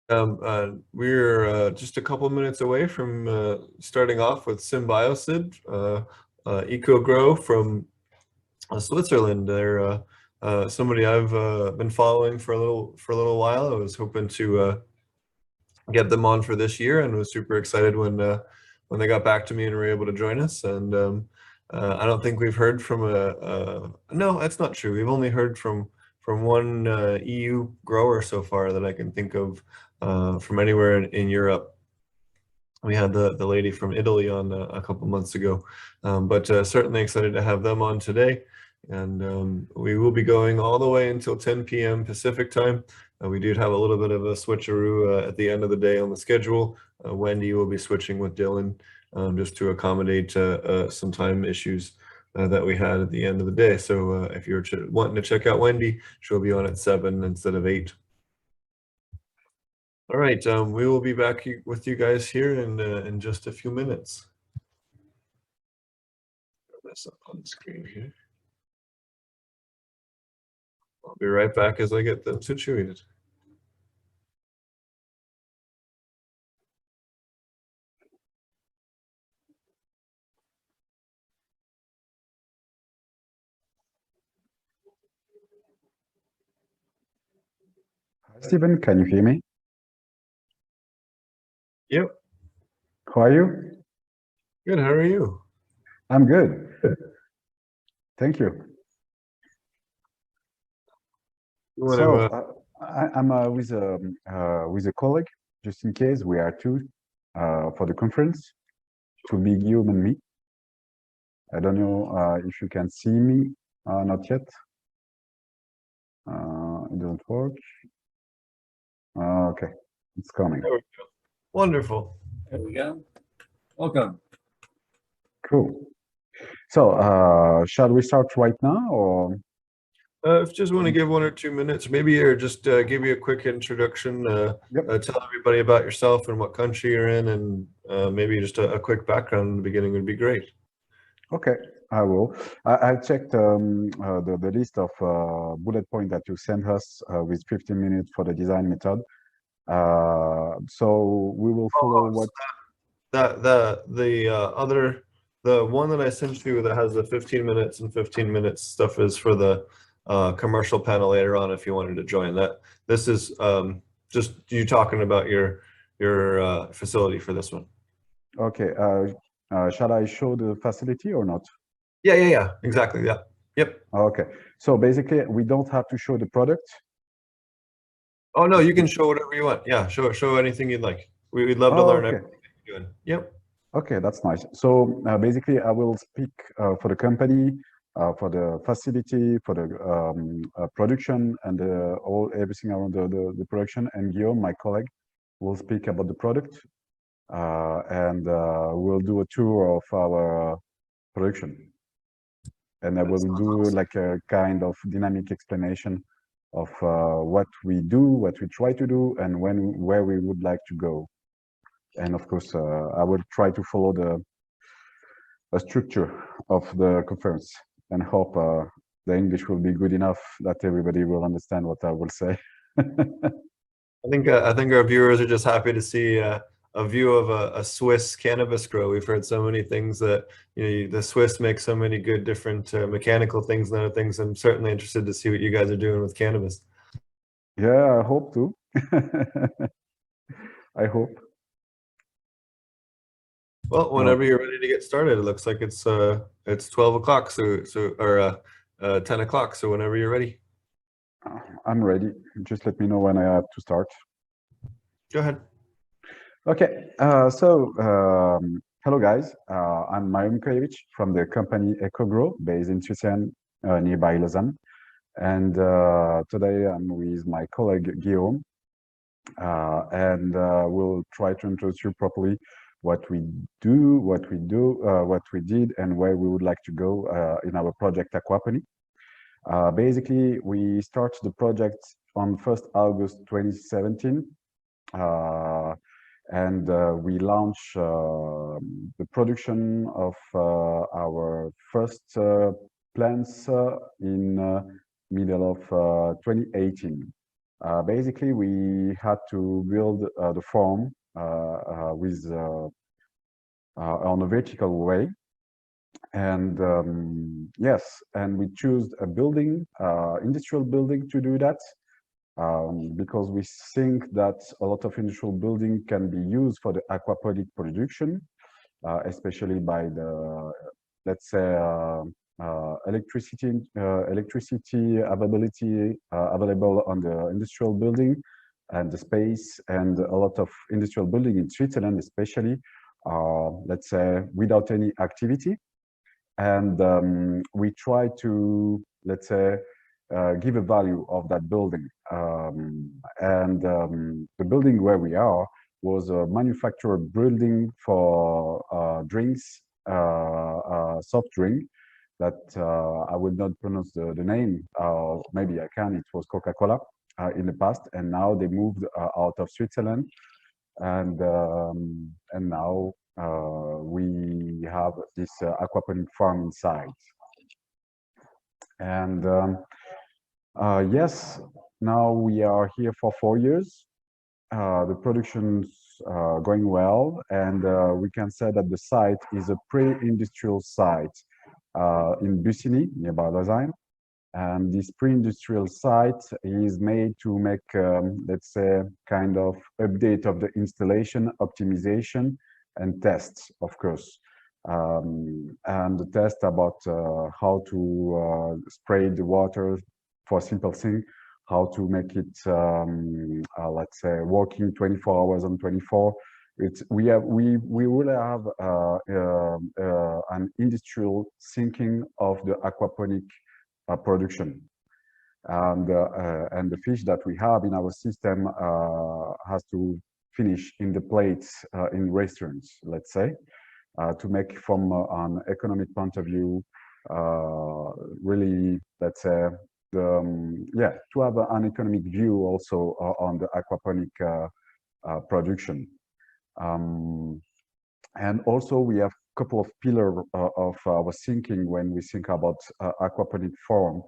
We're just a couple minutes away from starting off with Cymbiosed, Eco Grow from Switzerland. They're somebody I've been following for a little while. I was hoping to get them on for this year, and was super excited when they got back to me and were able to join us. And I don't think we've heard from no, that's not true. We've only heard from one EU grower so far that I can think of from anywhere in Europe. We had the lady from Italy on a couple months ago, but certainly excited to have them on today. And we will be going all the way until 10 p.m. Pacific time. We did have a little bit of a switcheroo at the end of the day on the schedule. Wendy will be switching with Dylan just to accommodate some time issues that we had at the end of the day. So if you're wanting to check out Wendy, she'll be on at 7 instead of 8. All right, we will be back with you guys here in just a few minutes. Put this up on the screen here. I'll be right back as I get them situated. Stephen, can you hear me? Yep. How are you? Good. How are you? I'm good. Thank you. I'm with a colleague, just in case we are two for the conference. It will be Guillaume and me. I don't know if you can see me. Not yet. It doesn't work. Okay, it's coming. There we go. Wonderful. There we go. Welcome. Cool. So, shall we start right now, or? If you just want to give 1 or 2 minutes, maybe, or just give you a quick introduction, tell everybody about yourself and what country you're in, and maybe just a quick background in the beginning would be great. Okay, I will. I checked the list of bullet points that you sent us with 15 minutes for the design method. So we will follow what the one that I sent you that has the 15 minutes and 15 minutes stuff is for the commercial panel later on if you wanted to join that. This is just you talking about your facility for this one. Okay. Shall I show the facility or not? Yeah, exactly. Yeah. Yep. Okay. So basically, we don't have to show the product. Oh no, you can show whatever you want. Yeah, show anything you'd like. We'd love to learn everything you're doing. Yep. Okay, that's nice. So basically, I will speak for the company, for the facility, for the production, and everything around the production. And Guillaume, my colleague, will speak about the product, and we'll do a tour of our production. And I will do like a kind of dynamic explanation of what we do, what we try to do, and where we would like to go. And of course, I will try to follow the structure of the conference and hope the English will be good enough that everybody will understand what I will say. I think our viewers are just happy to see a view of a Swiss cannabis grow. We've heard so many things that the Swiss make so many good different mechanical things and other things. I'm certainly interested to see what you guys are doing with cannabis. Yeah, I hope to. I hope. Well, whenever you're ready to get started, it looks like it's 12 o'clock, or 10 o'clock. So whenever you're ready. I'm ready. Just let me know when I have to start. Go ahead. Okay. Hello guys. I'm Marian Kojevic from the company EcoGrow based in Switzerland, nearby Lausanne. And today I'm with my colleague Guillaume, and we'll try to introduce you properly what we do, what we did, and where we would like to go in our project Aquaponic. Basically, we started the project on 1st August 2017, and we launched the production of our first plants in middle of 2018. Basically, we had to build the farm with on a vertical way. And yes, and we choose a building, industrial building to do that, because we think that a lot of industrial building can be used for the aquaponic production, especially by the, let's say, electricity availability available on the industrial building and the space, and a lot of industrial building in Switzerland, especially, let's say, without any activity. And we try to, let's say, give a value of that building. The building where we are was a manufactured building for drinks, soft drink, that I will not pronounce the name, maybe I can. It was Coca-Cola in the past, and now they moved out of Switzerland, and now we have this aquaponic farm inside. And yes, now we are here for 4 years. The production's going well, and we can say that the site is a pre-industrial site in Bussigny, nearby Lausanne. And this pre-industrial site is made to make, let's say, kind of update of the installation, optimization, and tests, of course. And the test about how to spray the water, for simple thing, how to make it, let's say, working 24 hours on 24. We will have an industrial thinking of the aquaponic production, and the fish that we have in our system has to finish in the plates in restaurants, let's say, to make from an economic point of view, really, let's say, yeah, to have an economic view also on the aquaponic production. And also we have a couple of pillars of our thinking when we think about aquaponic farm.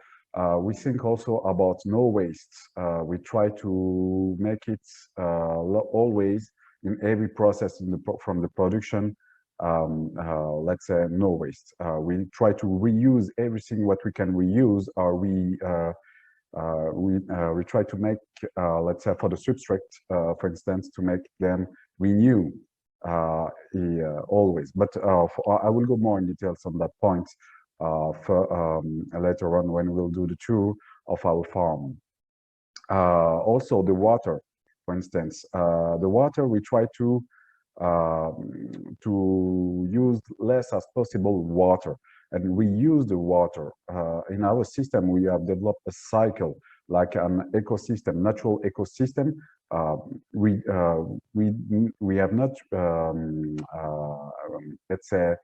We think also about no waste. We try to make it always in every process from the production, let's say, no waste. We try to reuse everything what we can reuse, or we try to make, let's say, for the substrate, for instance, to make them renew always. But I will go more in details on that point later on when we'll do the tour of our farm. Also the water, for instance, the water we try to use less as possible water, and we use the water. In our system, we have developed a cycle, like an ecosystem, natural ecosystem. We have not, let's say,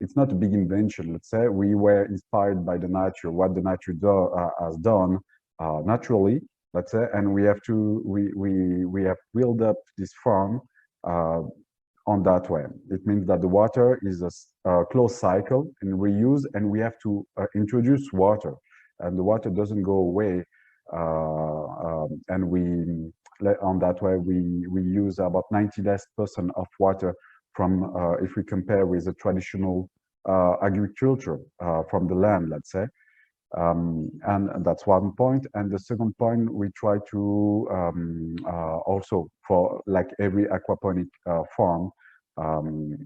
it's not a big invention, let's say. We were inspired by the nature, what the nature has done naturally, let's say, and we have to, we have built up this farm on that way. It means that the water is a closed cycle and reuse, and we have to introduce water, and the water doesn't go away. And we, on that way, we use about 90% of water from, if we compare with the traditional agriculture from the land, let's say. And that's one point. And the second point, we try to also, for like every aquaponic farm,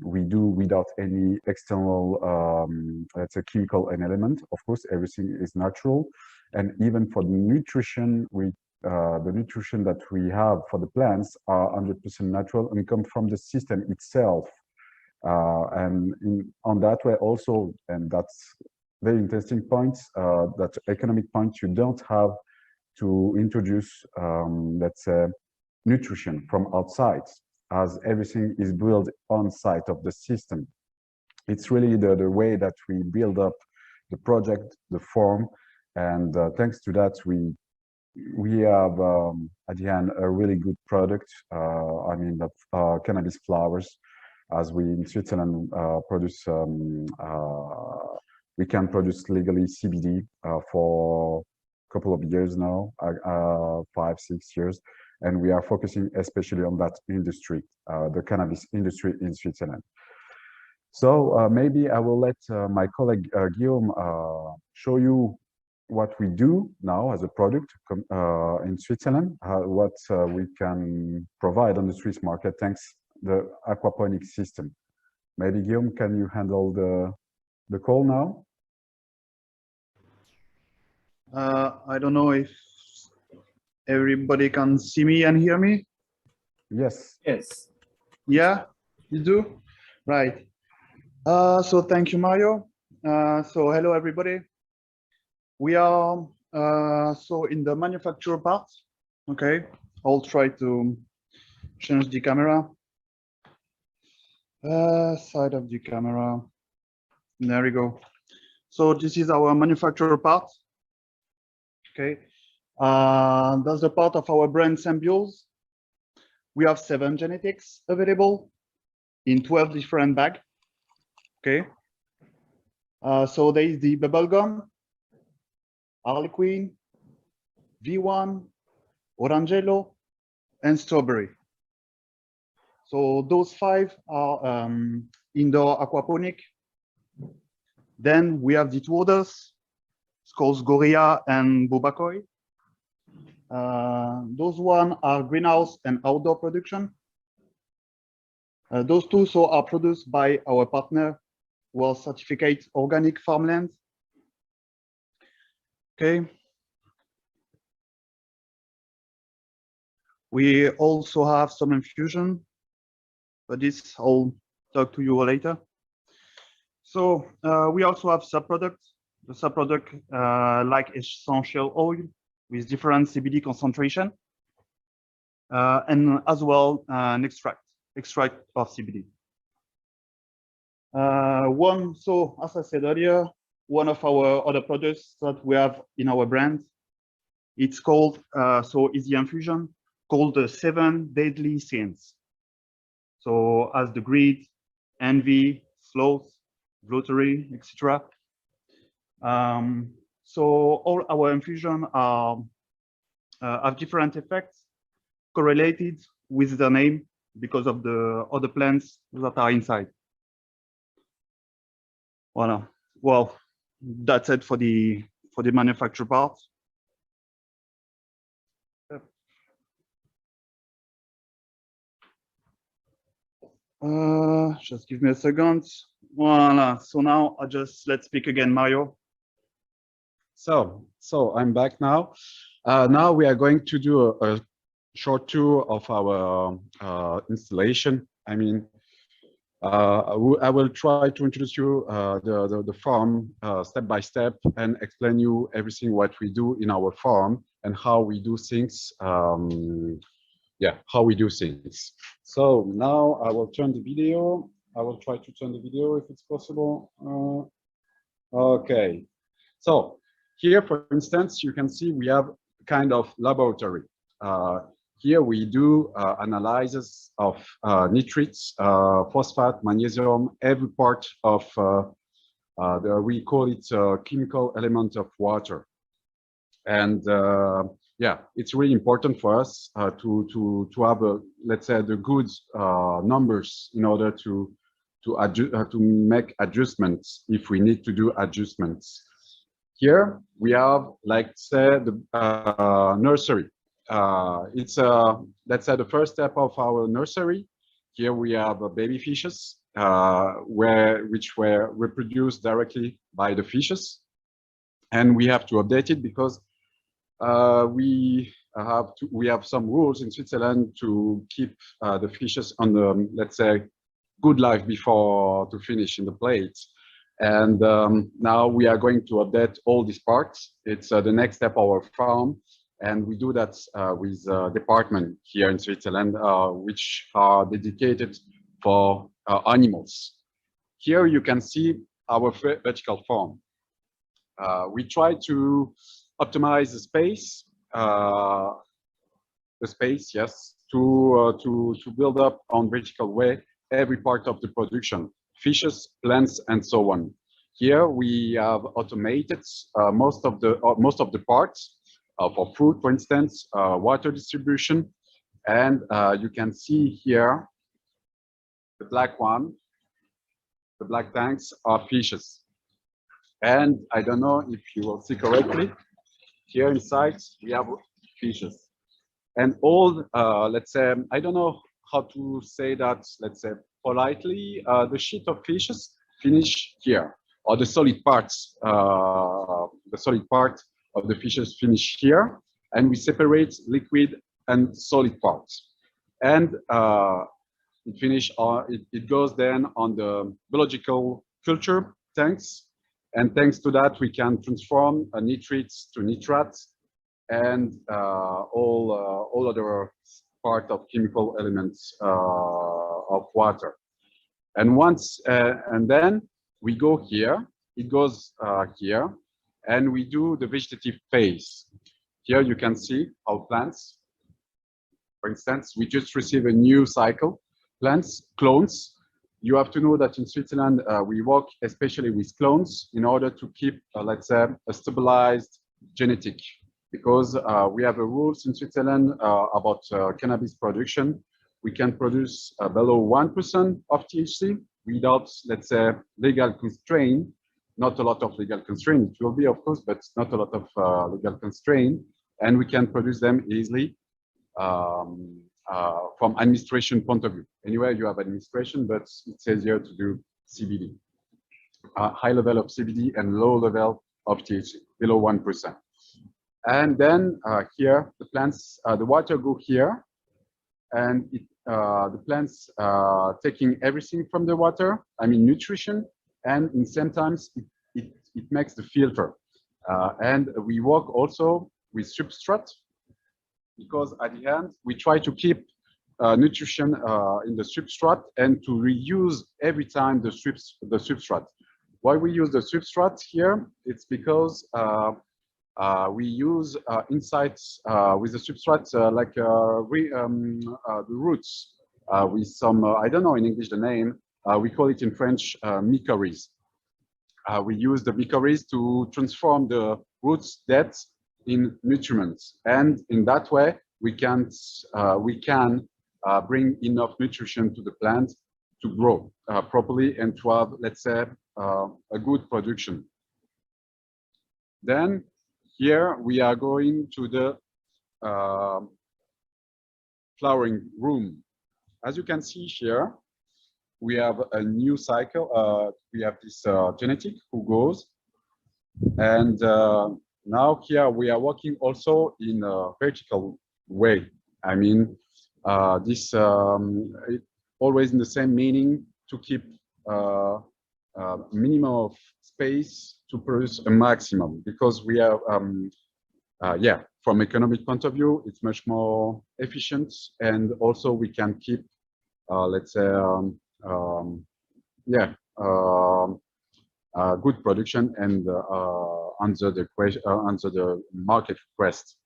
we do without any external, let's say, chemical element. Of course, everything is natural. And even for the nutrition, the nutrition that we have for the plants are 100% natural and come from the system itself. And on that way also, and that's very interesting points, that economic point, you don't have to introduce, let's say, nutrition from outside, as everything is built on site of the system. It's really the way that we build up the project, the farm, and thanks to that, we have at the end a really good product. I mean, that cannabis flowers, as we in Switzerland produce, we can produce legally CBD for couple of years now, 5-6 years, and we are focusing especially on that industry, the cannabis industry in Switzerland. So maybe I will let my colleague Guillaume show you what we do now as a product in Switzerland, what we can provide on the Swiss market thanks the aquaponic system. Maybe Guillaume, can you handle the call now? I don't know if everybody can see me and hear me. Yes. Yes. Yeah, you do? Right. So thank you, Mario. So hello, everybody. We are so in the manufacturer part. Okay, I'll try to change the camera. Side of the camera. There we go. So this is our manufacturer part. Okay, that's the part of our brand Cymbiosed. We have 7 genetics available in 12 different bags. Okay, so there is the bubblegum, Harlequin, V1, Orangelo, and Strawberry. So those 5 are indoor aquaponic. Then we have the 2 others, it's called Gorilla and Bobacoi. Those 1 are greenhouse and outdoor production. Those 2 so are produced by our partner, World Certificate Organic Farmland. Okay. We also have some infusion, but this I'll talk to you later. So we also have subproducts. The subproduct like essential oil with different CBD concentration, and as well an extract of CBD. So as I said earlier, one of our other products that we have in our brand, it's called so is the infusion called the 7 deadly sins. So as the greed, envy, sloth, gluttony, etc. So all our infusion are have different effects correlated with the name because of the other plants that are inside. Voilà. Well, that's it for the manufacture part. Just give me a second. Voila. So now let's speak again, Mario. So I'm back now. Now we are going to do a short tour of our installation. I mean, I will try to introduce you the farm step by step and explain you everything what we do in our farm and how we do things. Yeah, how we do things. So now I will turn the video. I will try to turn the video if it's possible. Okay. So here, for instance, you can see we have kind of laboratory. Here we do analysis of nitrates, phosphate, magnesium, every part of we call it chemical element of water. And yeah, it's really important for us to have let's say the good numbers in order to make adjustments if we need to do adjustments. Here we have, like say, the nursery. It's let's say the first step of our nursery. Here we have baby fishes, which were reproduced directly by the fishes, and we have to update it because we have some rules in Switzerland to keep the fishes on the, let's say, good life before to finish in the plate. And now we are going to update all these parts. It's the next step of our farm. And we do that with a department here in Switzerland, which are dedicated for animals. Here you can see our vertical farm. We try to optimize the space, yes, to build up on vertical way every part of the production, fishes, plants, and so on. Here we have automated most of the parts, for food, for instance, water distribution. And you can see here the black one, the black tanks are fishes. And I don't know if you will see correctly, here inside we have fishes. And all, let's say, I don't know how to say that, let's say politely, the sheet of fishes finish here, or the solid parts, the solid part of the fishes finish here, and we separate liquid and solid parts. And it goes then on the biological culture tanks, and thanks to that we can transform nitrates to nitrates and all other part of chemical elements of water. And once and then we go here, it goes here, and we do the vegetative phase. Here you can see our plants. For instance, we just received a new cycle, plants, clones. You have to know that in Switzerland, we work especially with clones in order to keep, let's say, a stabilized genetic, because we have a rules in Switzerland about cannabis production. We can produce below 1% of THC without, let's say, legal constraint. Not a lot of legal constraint. It will be, of course, but not a lot of legal constraint. And we can produce them easily from administration point of view. Anyway, you have administration, but it's easier to do CBD. High level of CBD and low level of THC, below 1%. And then here, the plants, the water go here, and the plants taking everything from the water, I mean nutrition, and in same times it makes the filter. And we work also with substrate, because at the end we try to keep nutrition in the substrate and to reuse every time the substrate. Why we use the substrate here? It's because we use insights with the substrate like the roots with some, I don't know in English the name, we call it in French mycorrhizas. We use the mycorrhizas to transform the roots depth in nutriments, and in that way we can bring enough nutrition to the plant to grow properly and to have, let's say, a good production. Then here we are going to the flowering room. As you can see here, we have a new cycle. We have this genetic who goes, and now here we are working also in a vertical way. I mean, this always in the same meaning, to keep minimum of space to produce a maximum, because we are yeah, from economic point of view it's much more efficient, and also we can keep let's say yeah, good production and answer the market request.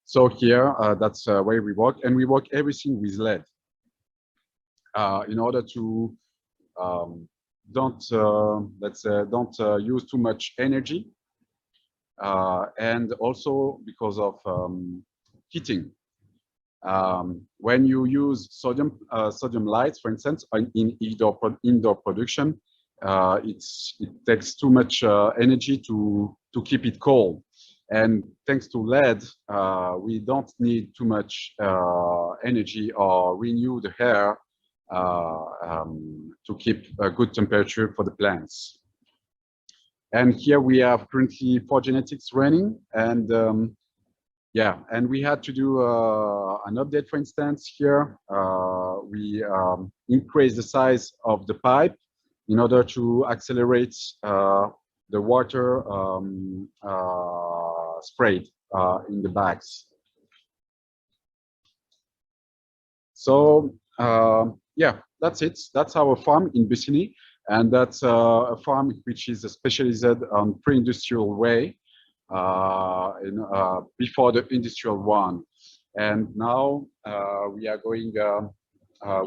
So here that's where we work, and we work everything with lead in order to don't let's say don't use too much energy, and also because of heating. When you use sodium lights, for instance, in indoor production, it takes too much energy to keep it cold. And thanks to LED, we don't need too much energy or renew the air to keep a good temperature for the plants. And here we have currently 4 genetics running, and yeah, and we had to do an update. For instance, here we increased the size of the pipe in order to accelerate the water sprayed in the bags. So yeah, that's it. That's our farm in Bussigny, and that's a farm which is specialized on pre-industrial way before the industrial one. And now we are going.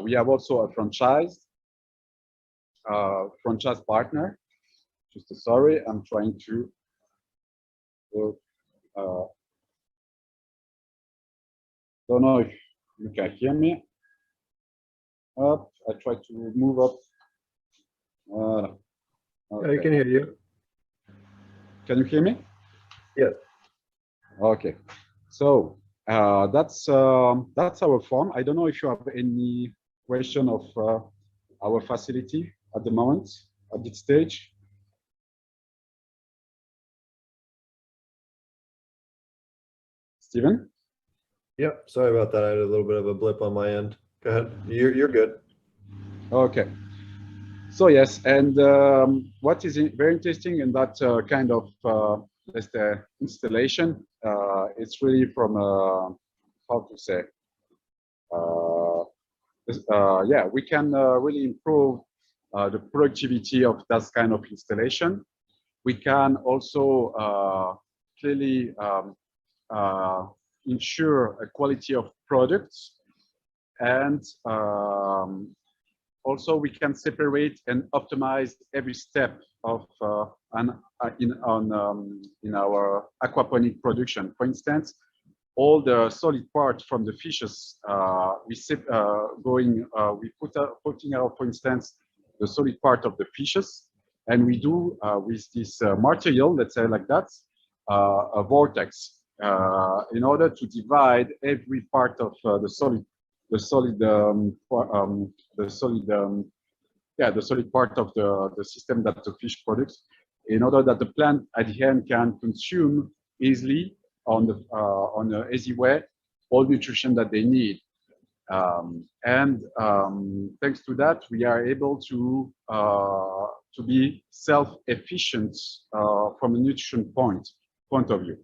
We have also a franchise partner. Just sorry, I'm trying to. Don't know if you can hear me. Up, I try to move up. Yeah, I can hear you. Can you hear me? Yeah. Okay. So that's our farm. I don't know if you have any question of our facility at the moment, at this stage. Steven? Yep. Sorry about that. I had a little bit of a blip on my end. Go ahead. You're good. Okay. So yes, and what is very interesting in that kind of let's say installation, it's really from how to say, yeah, we can really improve the productivity of that kind of installation. We can also clearly ensure a quality of products, and also we can separate and optimize every step of in our aquaponic production. For instance, all the solid part from the fishes we putting out, for instance, the solid part of the fishes, and we do with this material, let's say like that, a vortex in order to divide every part of the solid part of the system that the fish products, in order that the plant at the end can consume easily on an easy way all nutrition that they need. Thanks to that, we are able to be self-efficient from a nutrition point of view.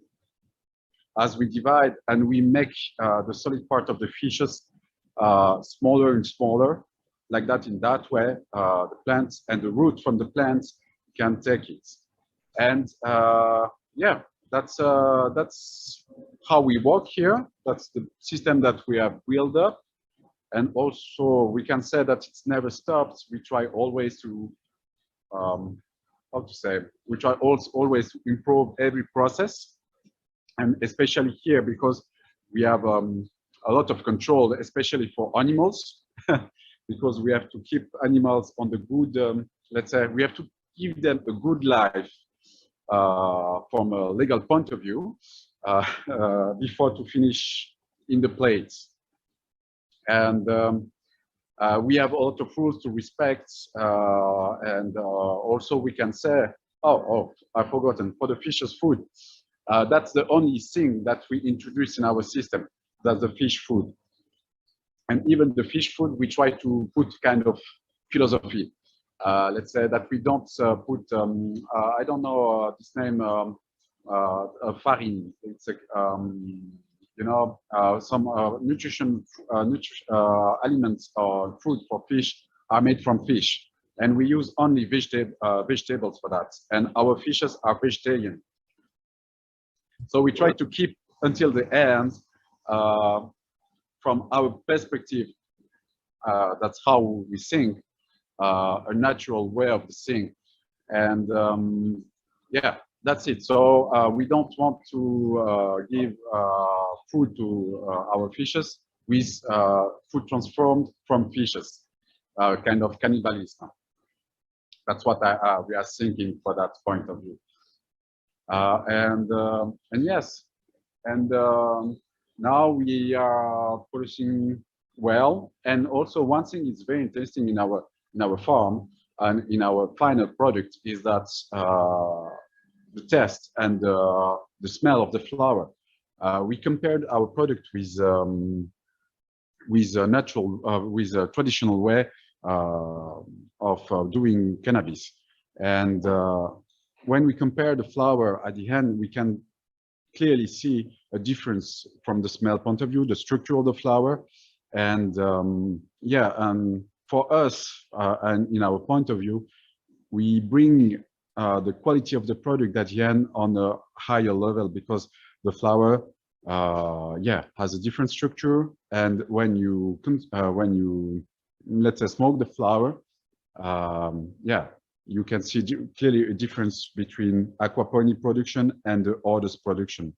As we divide and we make the solid part of the fishes smaller and smaller, like that, in that way, the plants and the root from the plants can take it. And yeah, that's how we work here. That's the system that we have built up. And also we can say that it's never stopped. We try always to, how to say, we try always to improve every process. And especially here, because we have a lot of control, especially for animals, because we have to keep animals on the good, let's say, we have to give them a good life from a legal point of view before to finish in the plates. And we have a lot of rules to respect, and also we can say, oh, I've forgotten, for the fish's food. That's the only thing that we introduce in our system, that's the fish food. And even the fish food, we try to put kind of philosophy. Let's say that we don't put, I don't know this name, farine. It's a, you know, some aliments or food for fish are made from fish. And we use only vegetables for that. And our fishes are vegetarian. So we try to keep until the end, from our perspective, that's how we think, a natural way of think. And yeah, that's it. So we don't want to give food to our fishes with food transformed from fishes, kind of cannibalism. That's what we are thinking for that point of view. And yes, and now we are producing well. And also one thing is very interesting in our farm and in our final product is that the taste and the smell of the flower. We compared our product with a traditional way of doing cannabis. And when we compare the flower at the end, we can clearly see a difference from the smell point of view, the structure of the flower. And yeah, for us, and in our point of view, we bring the quality of the product at the end on a higher level, because the flower, yeah, has a different structure. And when you let's say smoke the flower, yeah, you can see clearly a difference between aquaponic production and the orders production.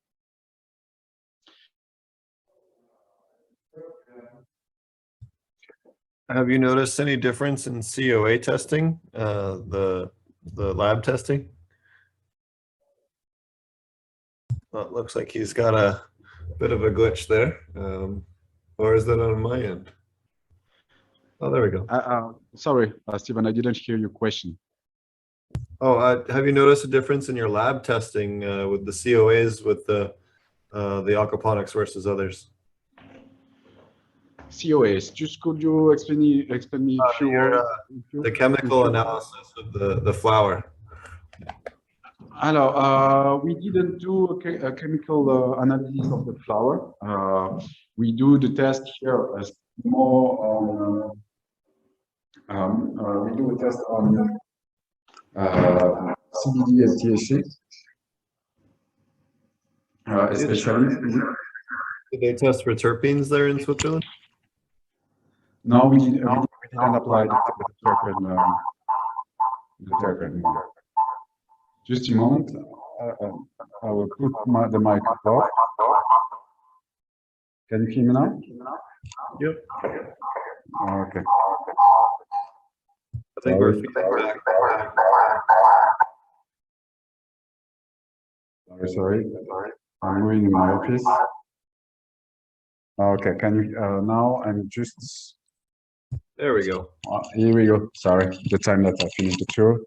Have you noticed any difference in COA testing, the lab testing? Well, it looks like he's got a bit of a glitch there. Or is that on my end? Oh, there we go. Sorry, Stephen, I didn't hear your question. Oh, have you noticed a difference in your lab testing with the COAs with the aquaponics versus others? COAs, just could you explain me a few words? The chemical analysis of the flower. Alors, we didn't do a chemical analysis of the flower. We do the test here as more. We do a test on CBD and THC, especially. Did they test for terpenes there in Switzerland? No, we didn't apply the terpene. Just a moment. I will put the mic off. Can you hear me now? Yep. Okay. I think we're feedback. Sorry. I'm going in my office. Okay, can you now? I'm just. There we go. Here we go. Sorry, the time that I finished the tour.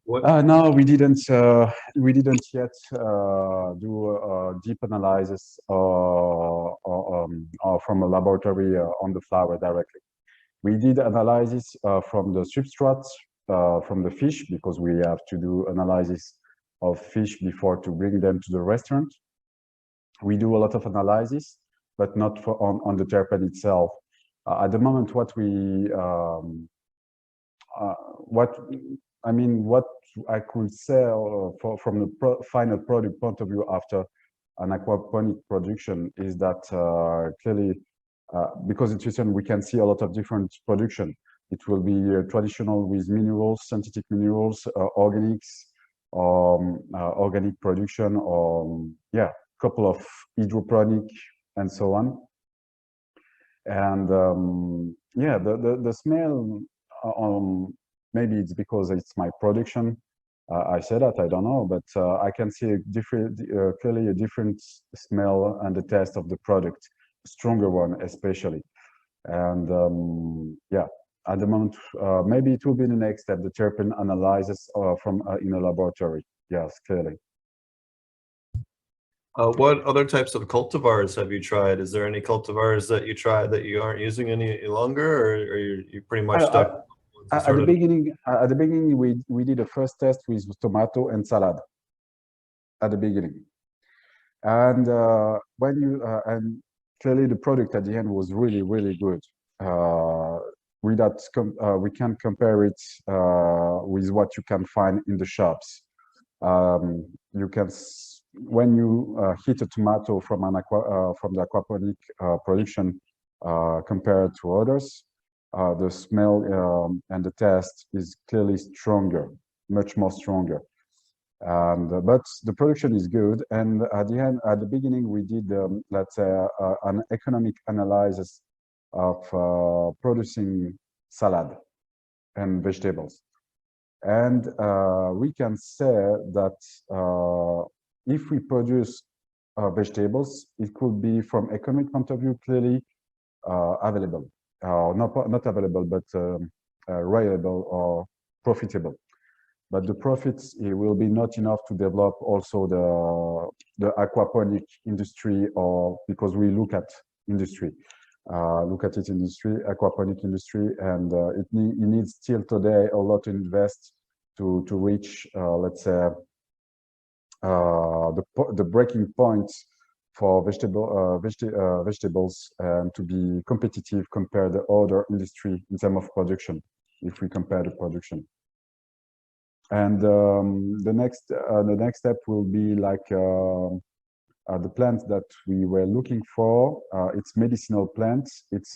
What? No, we didn't yet do a deep analysis or from a laboratory on the flower directly. We did analysis from the substrate, from the fish, because we have to do analysis of fish before to bring them to the restaurant. We do a lot of analysis, but not for on the terpene itself. At the moment, what I could say from the final product point of view after an aquaponic production is that clearly, because in Switzerland we can see a lot of different production. It will be traditional with minerals, synthetic minerals, organics, organic production, or couple of hydroponic and so on. And the smell, maybe it's because it's my production. I say that, I don't know, but I can see a clearly a different smell and the taste of the product, stronger one especially. And at the moment, maybe it will be the next step, the terpene analysis from in a laboratory. Yes, clearly. What other types of cultivars have you tried? Is there any cultivars that you tried that you aren't using any longer, or you pretty much stuck? At the beginning, we did a first test with tomato and salad. At the beginning, and when you and clearly the product at the end was really good. We can compare it with what you can find in the shops. You can. When you heat a tomato from the aquaponic production compared to others, the smell and the taste is clearly stronger, much more stronger. But the production is good. And at the beginning, we did let's say an economic analysis of producing salad and vegetables, and we can say that. If we produce vegetables, it could be from economic point of view clearly available, not available, but reliable or profitable. But the profits will be not enough to develop also the aquaponic industry, or because we look at industry, aquaponic industry, and it needs still today a lot to invest to reach, let's say. The breaking point for vegetables and to be competitive compared to other industry in terms of production, if we compare the production. And the next step will be like the plants that we were looking for. It's medicinal plants. It's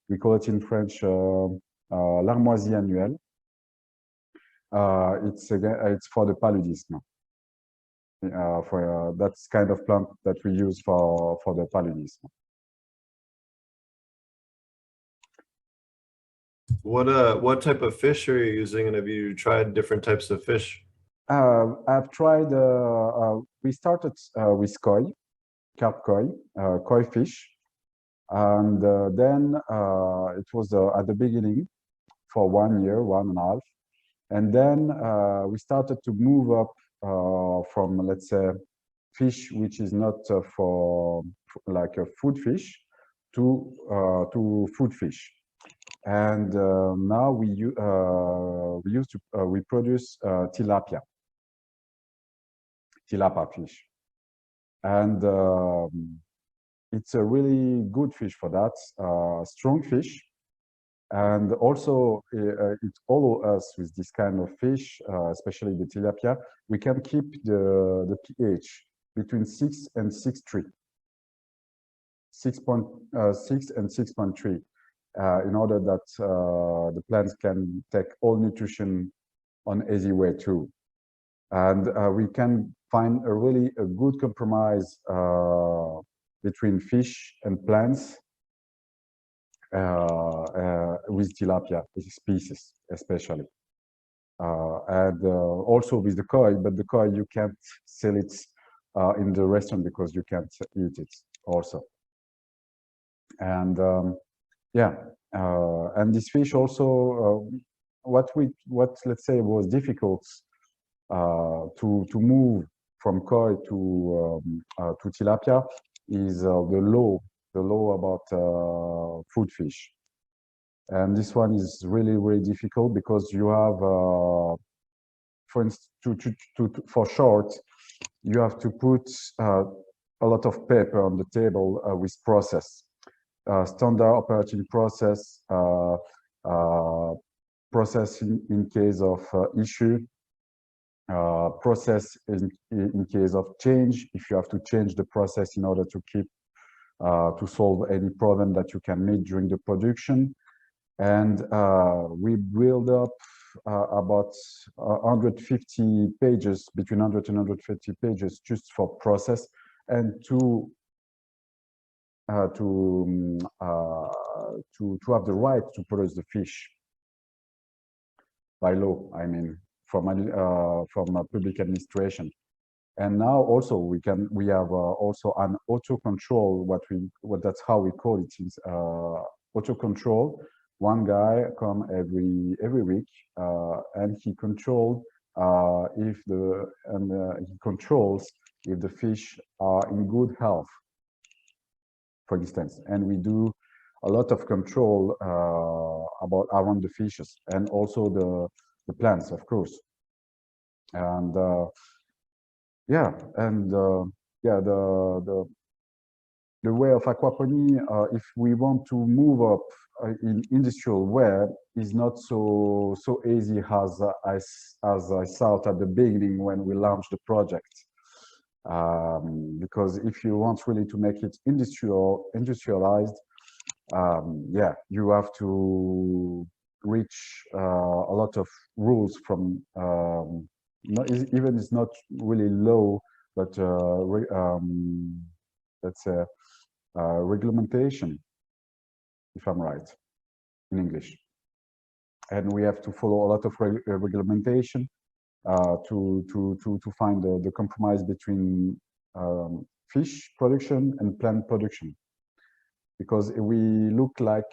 we call it in French l'armoisie annuelle. It's for the paludisme. That's kind of plant that we use for the paludism. What type of fish are you using, and have you tried different types of fish? I've tried. We started with koi, carp koi, koi fish, and then it was at the beginning for 1 year, 1.5, and then we started to move up from, let's say, fish which is not for like a food fish to food fish. And now we produce tilapia fish, and it's a really good fish for that, strong fish. And also it allows us with this kind of fish, especially the tilapia, we can keep the pH between 6 and 6.3, 6.6 and 6.3, in order that the plants can take all nutrition on easy way too. And we can find a good compromise between fish and plants with tilapia species, especially. And also with the koi, but the koi you can't sell it in the restaurant because you can't eat it also. And yeah, and this fish also, what let's say was difficult to move from koi to tilapia is the law about food fish. And this one is really difficult because you have, for instance, for short, you have to put a lot of paper on the table with process, standard operating process, process in case of issue, process in case of change, if you have to change the process in order to keep to solve any problem that you can meet during the production. And we build up about 150 pages, between 100 and 150 pages just for process, and to have the right to produce the fish by law, I mean, from public administration. And now also we have also an auto control, that's how we call it, is auto control. One guy come every week and he controls he controls if the fish are in good health, for instance. And we do a lot of control around the fishes and also the plants, of course. And yeah, and yeah, the way of aquaponics, if we want to move up in industrial way, is not so easy as I thought at the beginning when we launched the project. Because if you want really to make it industrialized, yeah, you have to reach a lot of rules from even it's not really low, but let's say regulation, if I'm right in English. And we have to follow a lot of regulation to find the compromise between fish production and plant production, because we look like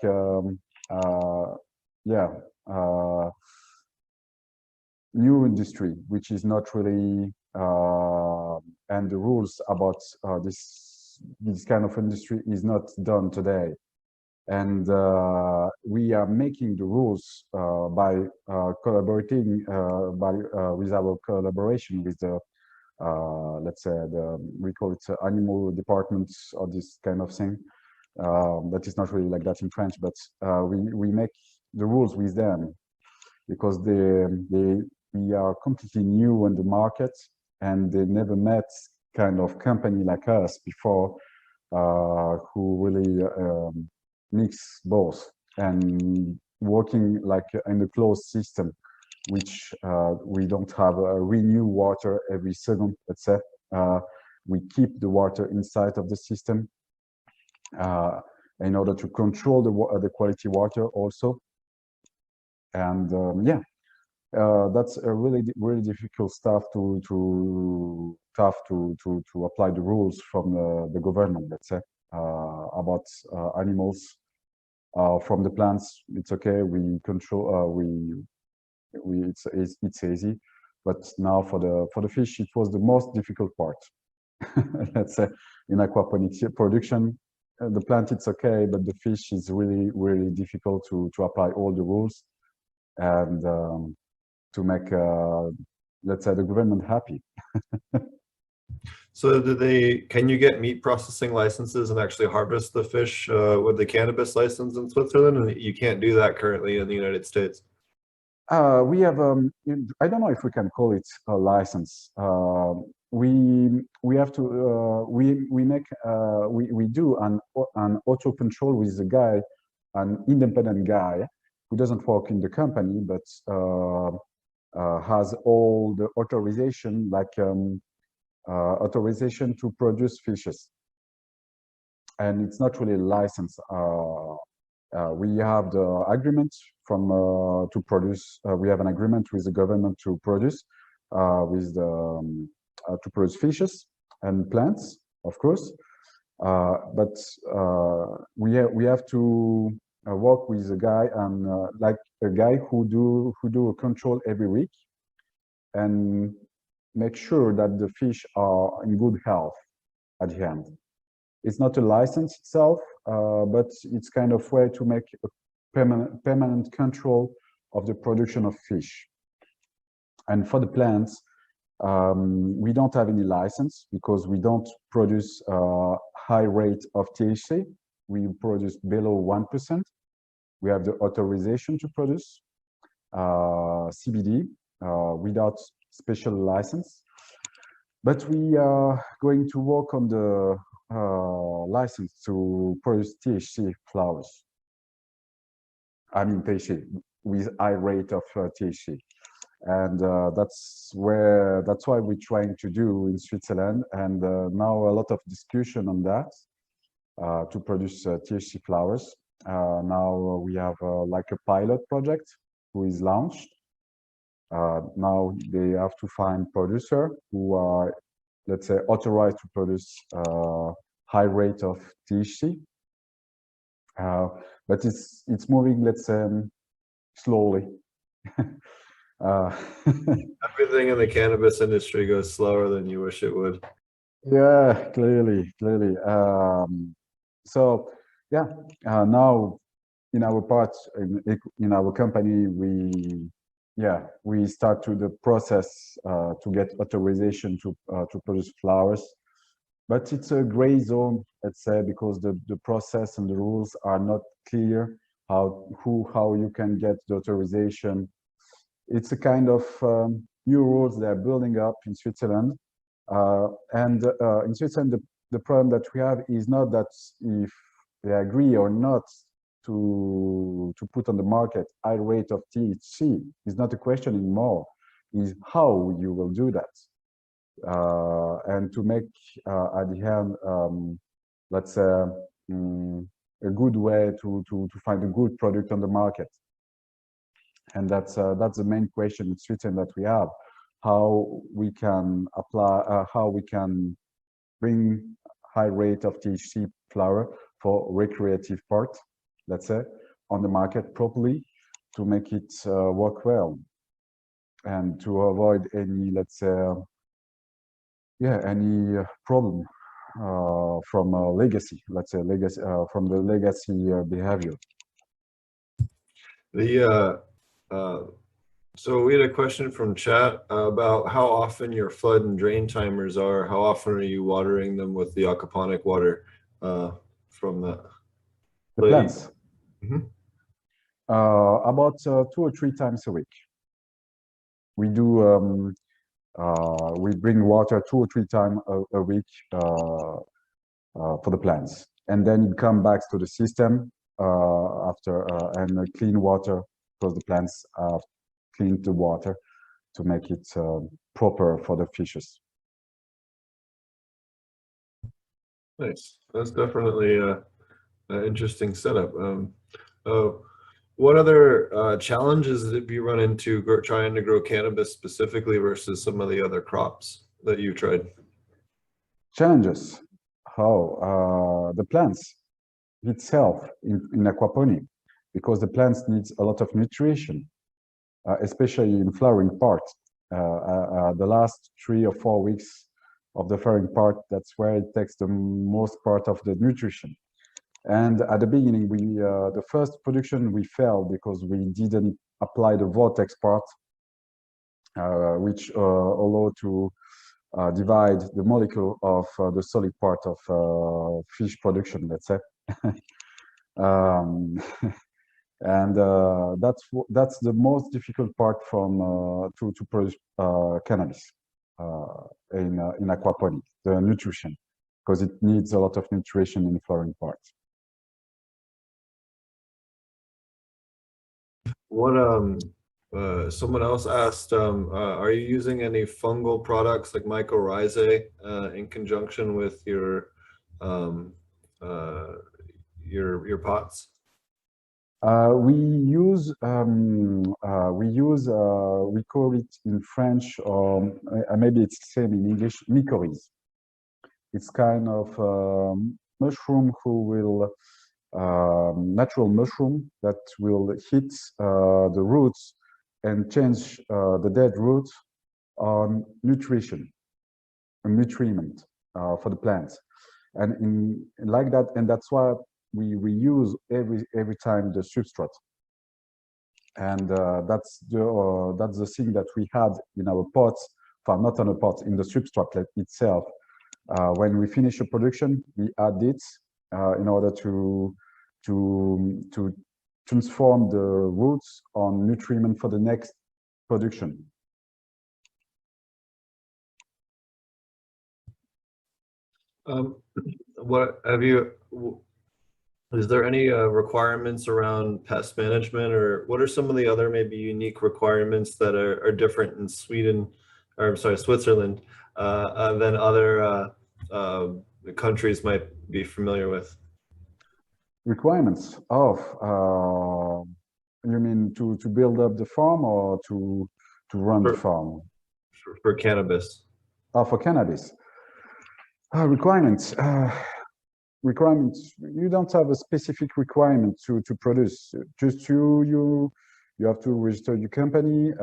yeah, new industry, which is not really and the rules about this kind of industry is not done today. And we are making the rules by collaborating with our collaboration with the let's say we call it animal departments or this kind of thing. That is not really like that in French, but we make the rules with them because we are completely new on the market and they never met kind of company like us before who really mix both and working like in a closed system, which we don't have renew water every second, let's say. We keep the water inside of the system in order to control the quality water also. And yeah, that's a really difficult stuff to apply the rules from the government, let's say, about animals. From the plants, it's okay. We control. It's easy, but now for the fish, it was the most difficult part. Let's say in aquaponic production, the plant it's okay, but the fish is really difficult to apply all the rules and to make let's say the government happy. So can you get meat processing licenses and actually harvest the fish with the cannabis license in Switzerland? And you can't do that currently in the United States. We have I don't know if we can call it a license. We have to we do an auto control with a guy, an independent guy who doesn't work in the company but has all the authorization, like authorization to produce fishes, and it's not really a license. We have the agreement from to produce. We have an agreement with the government to produce to produce fishes and plants, of course. But we have to work with a guy, and like a guy who do a control every week and make sure that the fish are in good health at the end. It's not a license itself, but it's kind of way to make a permanent control of the production of fish. And for the plants, we don't have any license because we don't produce high rate of THC. We produce below 1%. We have the authorization to produce CBD without special license. But we are going to work on the license to produce THC flowers. I mean THC with high rate of THC, and that's why we're trying to do in Switzerland. And now a lot of discussion on that to produce THC flowers. Now we have like a pilot project who is launched. Now they have to find producer who are, let's say, authorized to produce high rate of THC. But it's moving, let's say, slowly. Everything in the cannabis industry goes slower than you wish it would. Yeah, clearly. So yeah, now in our part, in our company, we start to the process to get authorization to produce flowers, but it's a gray zone, let's say, because the process and the rules are not clear. How you can get the authorization. It's a kind of new rules they are building up in Switzerland, and in Switzerland the problem that we have is not that if they agree or not to put on the market high rate of THC. Is not a question anymore, is how you will do that, and to make at the end, let's say, a good way to find a good product on the market. And that's the main question in Switzerland that we have: how we can apply, how we can bring high rate of THC flower for recreative part, let's say, on the market properly, to make it work well, and to avoid any, let's say, any problem from legacy, let's say, from the legacy behavior. So we had a question from chat about how often your flood and drain timers are. How often are you watering them with the aquaponic water from the plants? Mm-hmm. About 2 or 3 times a week. We do. We bring water 2 or 3 times a week for the plants, and then it comes back to the system after and clean water, because the plants have cleaned the water to make it proper for the fishes. Nice. That's definitely an interesting setup. What other challenges did you run into trying to grow cannabis specifically versus some of the other crops that you tried? Challenges. How the plants itself in aquaponic, because the plants needs a lot of nutrition, especially in flowering part. The last 3 or 4 weeks of the flowering part, that's where it takes the most part of the nutrition. And at the beginning, the first production we failed because we didn't apply the vortex part, which allowed to divide the molecule of the solid part of fish production, let's say. um, and that's the most difficult part from to produce cannabis in aquaponic, the nutrition, because it needs a lot of nutrition in the flowering part. What someone else asked, are you using any fungal products like mycorrhizae in conjunction with your pots? We call it in French, or maybe it's the same in English, mycorrhizae. It's kind of mushroom who will natural mushroom that will hit the roots and change the dead roots on nutrition, a nutriment for the plants, and in like that, and that's why we reuse every time the substrate, and that's the thing that we had in our pots, but not on a pot, in the substrate itself. When we finish a production, we add it in order to transform the roots on nutriment for the next production. What have you? Is there any requirements around pest management, or what are some of the other maybe unique requirements that are different in Sweden, or I'm sorry, Switzerland, than other countries might be familiar with? Requirements of you mean to build up the farm or to run the farm? For cannabis. For cannabis. Requirements. Requirements. You don't have a specific requirement to produce. Just you have to register your company,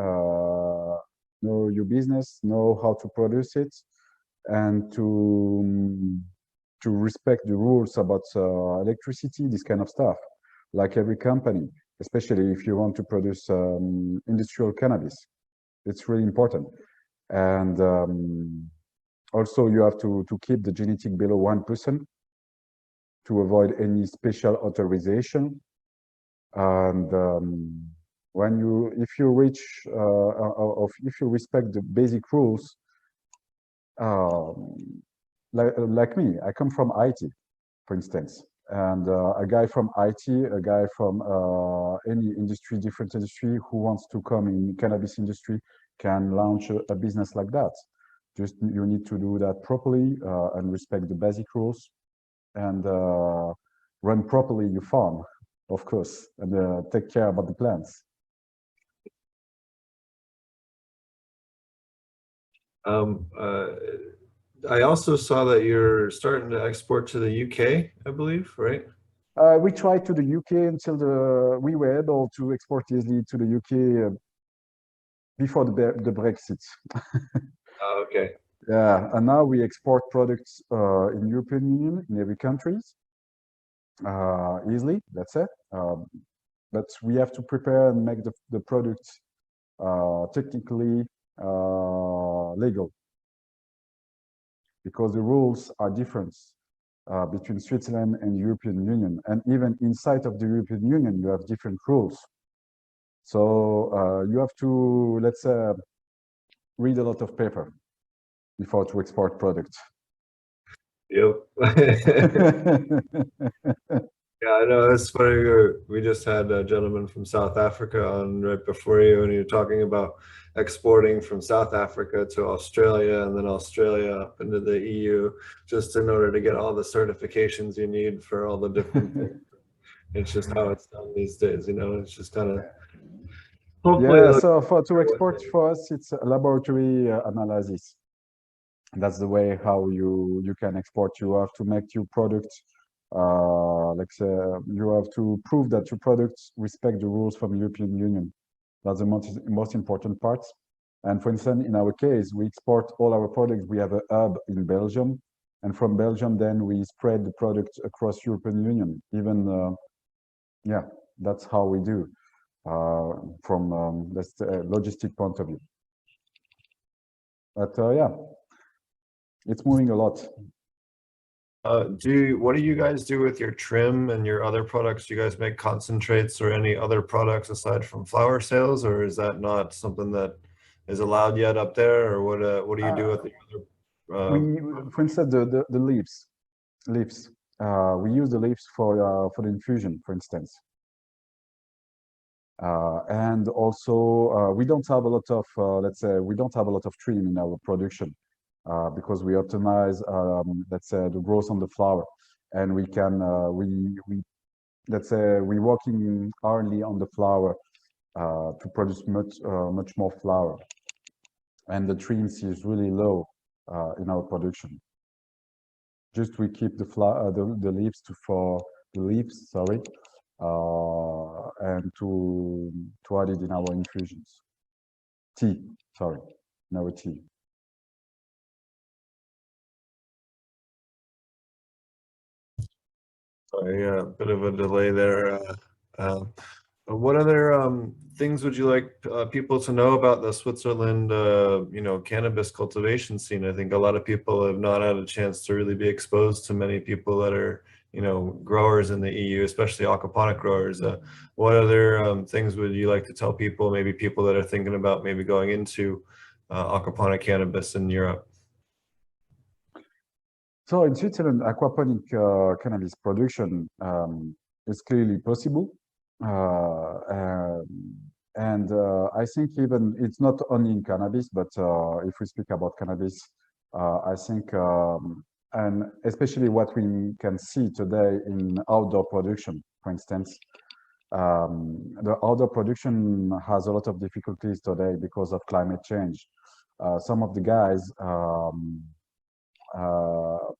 know your business, know how to produce it, and to respect the rules about electricity, this kind of stuff, like every company, especially if you want to produce industrial cannabis. It's really important. And also you have to keep the genetic below 1% to avoid any special authorization. And if you reach, if you respect the basic rules, like me, I come from IT, for instance, and a guy from IT, a guy from any industry, different industry, who wants to come in cannabis industry can launch a business like that. Just you need to do that properly and respect the basic rules, and run properly your farm, of course, and take care about the plants. I also saw that you're starting to export to the UK, I believe, right? We tried to the UK until we were able to export easily to the UK before the Brexit. Oh, okay. Yeah, and now we export products in European Union, in every country, easily, that's it. But we have to prepare and make the product technically legal, because the rules are different between Switzerland and European Union, and even inside of the European Union you have different rules. So you have to, let's say, read a lot of paper before to export products. Yep. Yeah, I know. It's funny. We just had a gentleman from South Africa on right before you, and you're talking about exporting from South Africa to Australia and then Australia up into the EU, just in order to get all the certifications you need for all the different things. It's just how it's done these days, you know. It's just kind of hopefully. Yeah, Look, so to export for us, it's a laboratory analysis. That's the way how you can export. You have to make your product, like say, you have to prove that your products respect the rules from the European Union. That's the most important part. And for instance, in our case, we export all our products. We have a hub in Belgium, and from Belgium, then we spread the product across European Union. Even, yeah, that's how we do from this logistic point of view. But yeah, it's moving a lot. what do you guys do with your trim and your other products? Do you guys make concentrates or any other products aside from flower sales, or is that not something that is allowed yet up there? Or what do you do with the other? For instance, the leaves. We use the leaves for the infusion, for instance. And also, we don't have a lot of, let's say, we don't have a lot of trim in our production because we optimize, let's say, the growth on the flower, and we can, let's say, we're working hardly on the flower to produce much more flower, and the trims is really low in our production. Just we keep the leaves for the leaves, sorry, and to add it in our infusions. Tea, sorry, in our tea. Sorry, yeah, a bit of a delay there. What other things would you like people to know about the Switzerland, you know, cannabis cultivation scene? I think a lot of people have not had a chance to really be exposed to many people that are, you know, growers in the EU, especially aquaponic growers. What other things would you like to tell people, maybe people that are thinking about maybe going into aquaponic cannabis in Europe? So in Switzerland, aquaponic cannabis production is clearly possible. And I think even it's not only in cannabis, but if we speak about cannabis, I think, and especially what we can see today in outdoor production, for instance, the outdoor production has a lot of difficulties today because of climate change. Some of the guys,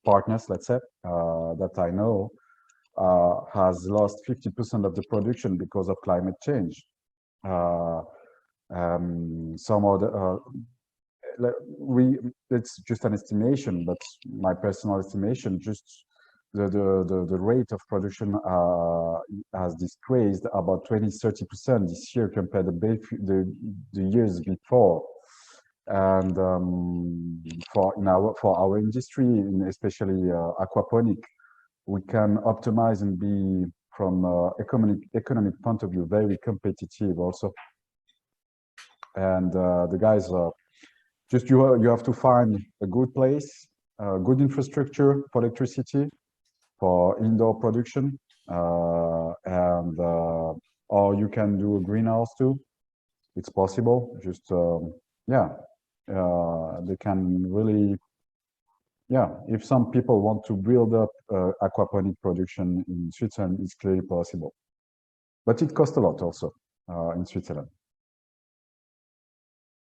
partners, let's say, that I know, has lost 50% of the production because of climate change. Some other, it's just an estimation, but my personal estimation, just the rate of production has decreased about 20-30% this year compared to the years before. And for our industry, especially aquaponic, we can optimize and be from economic point of view very competitive also. And the guys just you have to find a good place, good infrastructure for electricity, for indoor production, and or you can do a greenhouse too. It's possible. Just yeah, they can really, yeah. If some people want to build up aquaponic production in Switzerland, it's clearly possible, but it costs a lot also in Switzerland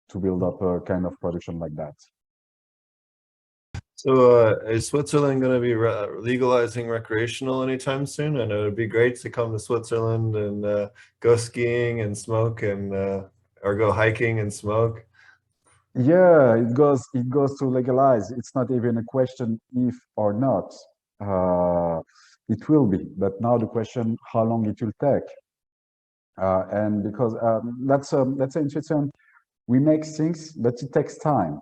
to build up a kind of production like that. So is Switzerland going to be legalizing recreational anytime soon? And it would be great to come to Switzerland and go skiing and smoke and or go hiking and smoke. Yeah, it goes to legalize. It's not even a question if or not. It will be, but now the question how long it will take. And because let's say in Switzerland we make things, but it takes time.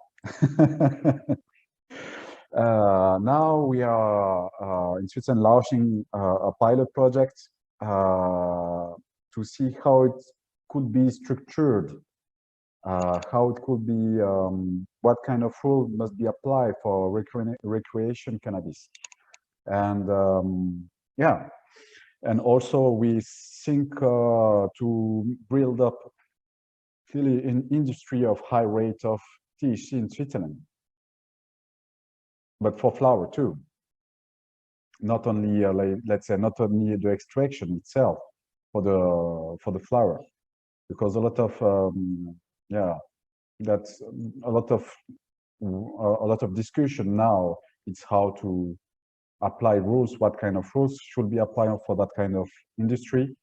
Now we are in Switzerland launching a pilot project to see how it could be structured, how it could be, what kind of rule must be applied for recreation cannabis. And yeah, and also we think to build up really an industry of high rate of THC in Switzerland, but for flower too. not only like, let's say, not only the extraction itself for the flower, because a lot of yeah, that's a lot of discussion now. It's how to apply rules, what kind of rules should be applied for that kind of industry,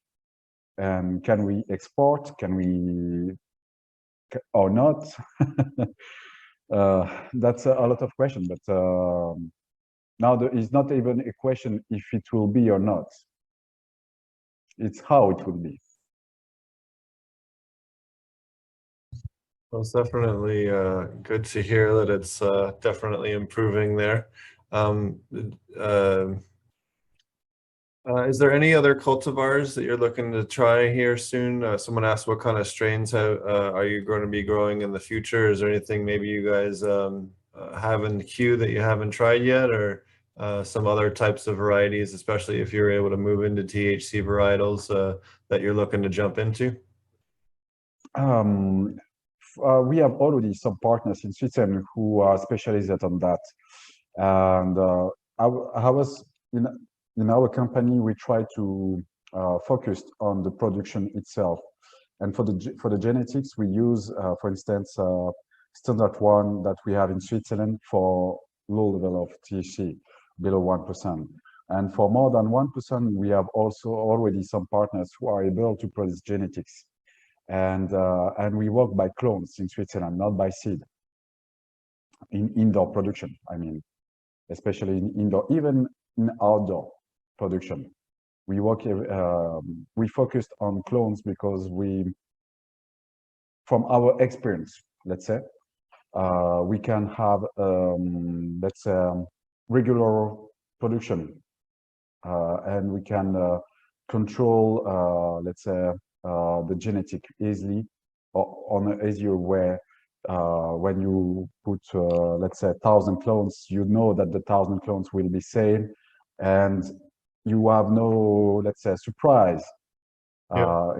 and can we export, can we or not? That's a lot of questions, but now there is not even a question if it will be or not. It's how it will be. Well, it's definitely good to hear that it's definitely improving there. Um, is there any other cultivars that you're looking to try here soon? Someone asked what kind of strains are you going to be growing in the future? Is there anything maybe you guys have in the queue that you haven't tried yet, or some other types of varieties, especially if you're able to move into THC varietals that you're looking to jump into? We have already some partners in Switzerland who are specialized on that. And I was in our company, we try to focus on the production itself. And for the genetics, we use, for instance, standard one that we have in Switzerland for low level of THC, below 1%. And for more than 1%, we have also already some partners who are able to produce genetics. And we work by clones in Switzerland, not by seed. In indoor production, I mean, especially in indoor, even in outdoor production. We work, we focused on clones because from our experience, let's say, we can have, let's say, regular production, and we can control, let's say, the genetic easily, or on an easier way. When you put, let's say, 1,000 clones, you know that the 1,000 clones will be same, and you have no, let's say, surprise. Yeah.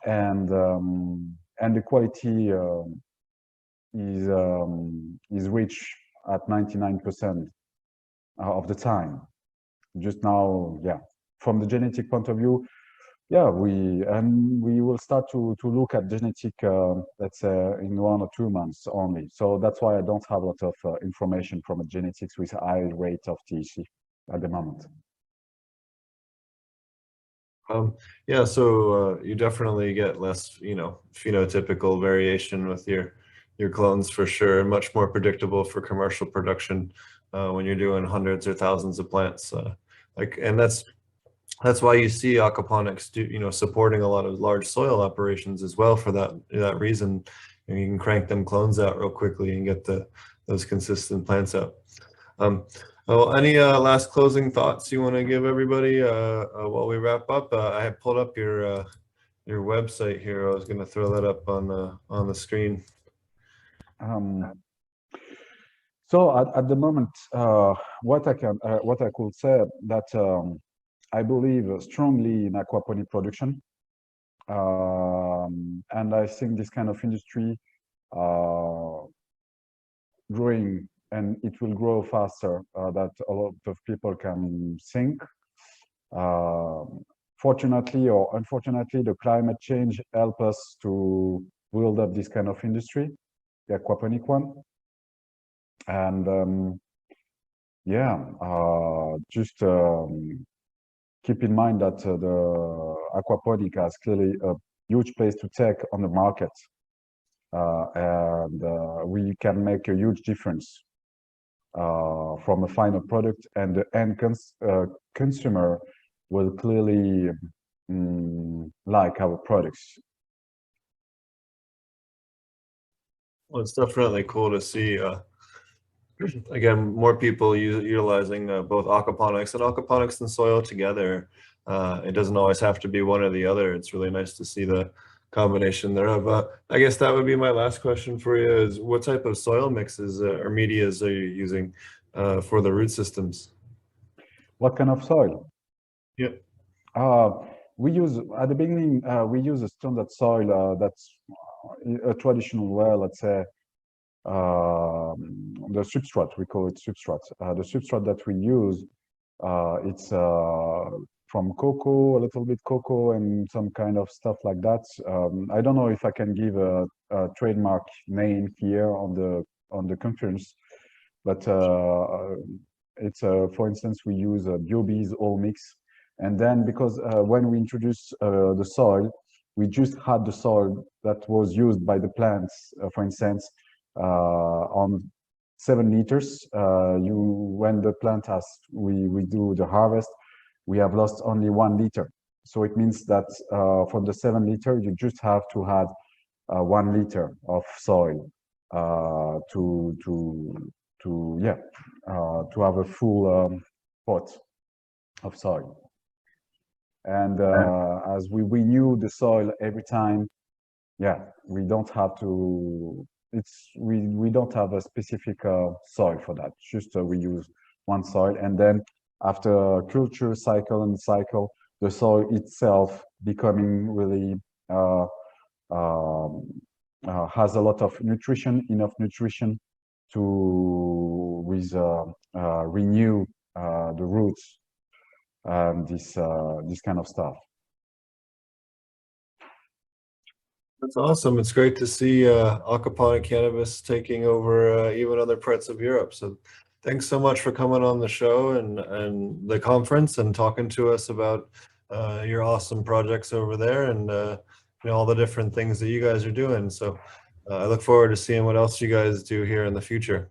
And the quality is reached at 99% of the time. Just now, yeah. From the genetic point of view, yeah, we will start to look at genetic, let's say, in 1 or 2 months only. So that's why I don't have a lot of information from a genetics with high rate of THC at the moment. Yeah, so you definitely get less, phenotypical variation with your clones for sure, and much more predictable for commercial production when you're doing hundreds or thousands of plants. And that's why you see aquaponics supporting a lot of large soil operations as well. For that reason, you can crank them clones out real quickly and get those consistent plants out. Well, any last closing thoughts you want to give everybody while we wrap up? I have pulled up your website here. I was going to throw that up on the screen. So at the moment, what I could say that I believe strongly in aquaponic production, and I think this kind of industry growing, and it will grow faster that a lot of people can think. Fortunately or unfortunately, the climate change help us to build up this kind of industry, the aquaponic one. And yeah, just keep in mind that the aquaponic has clearly a huge place to take on the market, and we can make a huge difference from a final product, and the end consumer will clearly like our products. Well, it's definitely cool to see, again, more people utilizing both aquaponics and soil together. It doesn't always have to be one or the other. It's really nice to see the combination thereof. I guess that would be my last question for you, is what type of soil mixes or medias are you using for the root systems? What kind of soil? Yeah. We use, at the beginning, we use a standard soil that's a traditional way, let's say, the substrate, we call it substrate. The substrate that we use It's from cocoa, a little bit cocoa, and some kind of stuff like that. I don't know if I can give a trademark name here on the conference, but it's for instance, we use BioBees all mix, and then because when we introduced the soil, we just had the soil that was used by the plants, for instance, on 7 liters. When the plant has, we do the harvest, we have lost only 1 liter. So it means that from the 7 liter, you just have to add 1 liter of soil to have a full pot of soil. And as we renew the soil every time, yeah, we don't have to. We don't have a specific soil for that. Just we use one soil, and then after culture cycle and cycle, the soil itself becoming really has a lot of nutrition, enough nutrition to renew the roots and this kind of stuff. That's awesome. It's great to see Aquaponic Cannabis taking over even other parts of Europe. So thanks so much for coming on the show and the conference and talking to us about your awesome projects over there and all the different things that you guys are doing. So I look forward to seeing what else you guys do here in the future.